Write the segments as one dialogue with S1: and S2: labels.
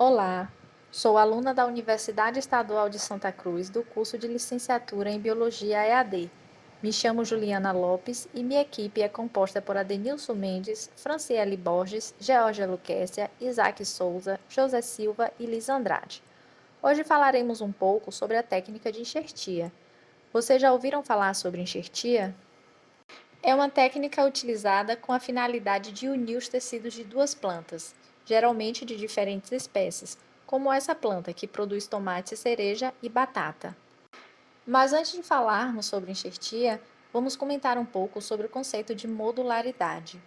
S1: Olá, sou aluna da Universidade Estadual de Santa Cruz do curso de Licenciatura em Biologia EAD. Me chamo Juliana Lopes e minha equipe é composta por Adenilson Mendes, Franciele Borges, Georgia Luquécia, Isaac Souza, José Silva e Liz Andrade. Hoje falaremos um pouco sobre a técnica de enxertia. Vocês já ouviram falar sobre enxertia? É uma técnica utilizada com a finalidade de unir os tecidos de duas plantas, geralmente de diferentes espécies, como essa planta que produz tomate, cereja e batata. Mas antes de falarmos sobre enxertia, vamos comentar um pouco sobre o conceito de modularidade.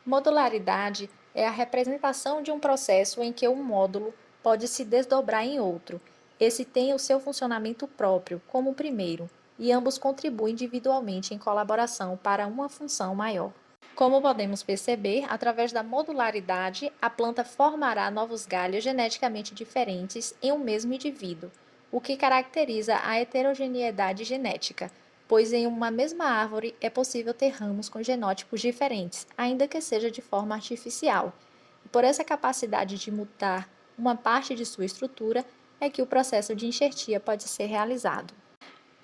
S1: Modularidade é a representação de um processo em que um módulo pode se desdobrar em outro. Esse tem o seu funcionamento próprio, como o primeiro, e ambos contribuem individualmente em colaboração para uma função maior. Como podemos perceber, através da modularidade, a planta formará novos galhos geneticamente diferentes em um mesmo indivíduo, o que caracteriza a heterogeneidade genética, pois em uma mesma árvore é possível ter ramos com genótipos diferentes, ainda que seja de forma artificial. E por essa capacidade de mutar uma parte de sua estrutura, é que o processo de enxertia pode ser realizado.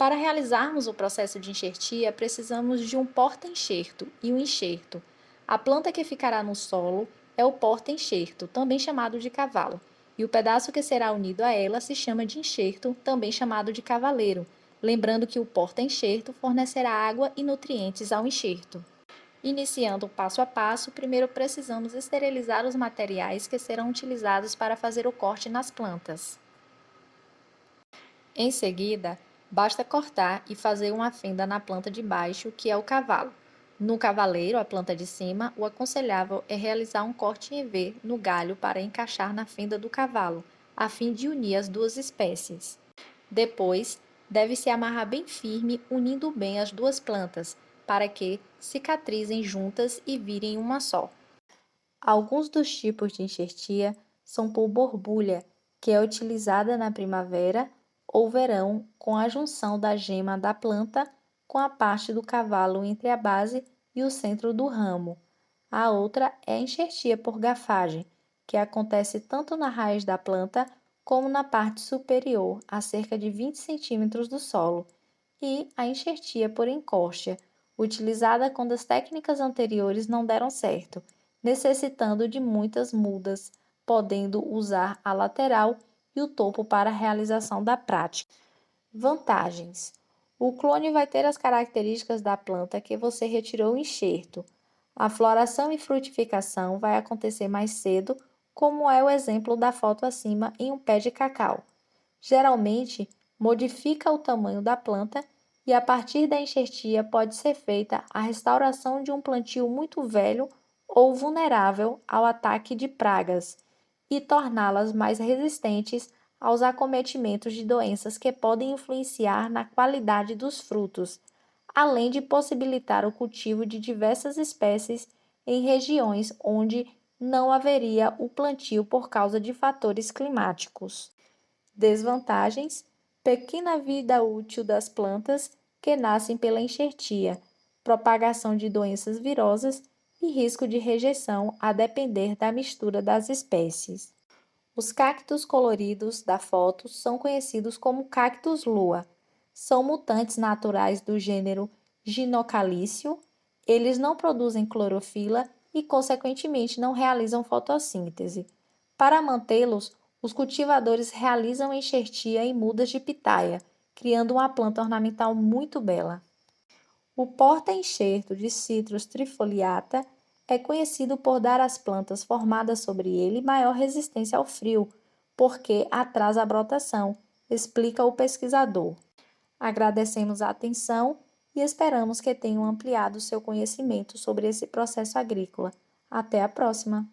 S1: Para realizarmos o processo de enxertia, precisamos de um porta-enxerto e um enxerto. A planta que ficará no solo é o porta-enxerto, também chamado de cavalo, e o pedaço que será unido a ela se chama de enxerto, também chamado de cavaleiro, lembrando que o porta-enxerto fornecerá água e nutrientes ao enxerto. Iniciando o passo a passo, primeiro precisamos esterilizar os materiais que serão utilizados para fazer o corte nas plantas. Em seguida, basta cortar e fazer uma fenda na planta de baixo, que é o cavalo. No cavaleiro, a planta de cima, o aconselhável é realizar um corte em V no galho para encaixar na fenda do cavalo, a fim de unir as duas espécies. Depois, deve-se amarrar bem firme, unindo bem as duas plantas, para que cicatrizem juntas e virem uma só. Alguns dos tipos de enxertia são por borbulha, que é utilizada na primavera ou verão com a junção da gema da planta com a parte do cavalo entre a base e o centro do ramo. A outra é a enxertia por gafagem, que acontece tanto na raiz da planta como na parte superior, a cerca de 20 centímetros do solo, e a enxertia por encórtia, utilizada quando as técnicas anteriores não deram certo, necessitando de muitas mudas, podendo usar a lateral e o topo para a realização da prática. Vantagens: o clone vai ter as características da planta que você retirou o enxerto. A floração e frutificação vai acontecer mais cedo, como é o exemplo da foto acima em um pé de cacau. Geralmente, modifica o tamanho da planta e a partir da enxertia pode ser feita a restauração de um plantio muito velho ou vulnerável ao ataque de pragas e torná-las mais resistentes aos acometimentos de doenças que podem influenciar na qualidade dos frutos, além de possibilitar o cultivo de diversas espécies em regiões onde não haveria o plantio por causa de fatores climáticos. Desvantagens: pequena vida útil das plantas que nascem pela enxertia, propagação de doenças virosas e risco de rejeição a depender da mistura das espécies. Os cactos coloridos da foto são conhecidos como cactus-lua. São mutantes naturais do gênero Ginocalício. Eles não produzem clorofila e, consequentemente, não realizam fotossíntese. Para mantê-los, os cultivadores realizam enxertia em mudas de pitaia, criando uma planta ornamental muito bela. O porta-enxerto de Citrus trifoliata é conhecido por dar às plantas formadas sobre ele maior resistência ao frio, porque atrasa a brotação, explica o pesquisador. Agradecemos a atenção e esperamos que tenham ampliado seu conhecimento sobre esse processo agrícola. Até a próxima!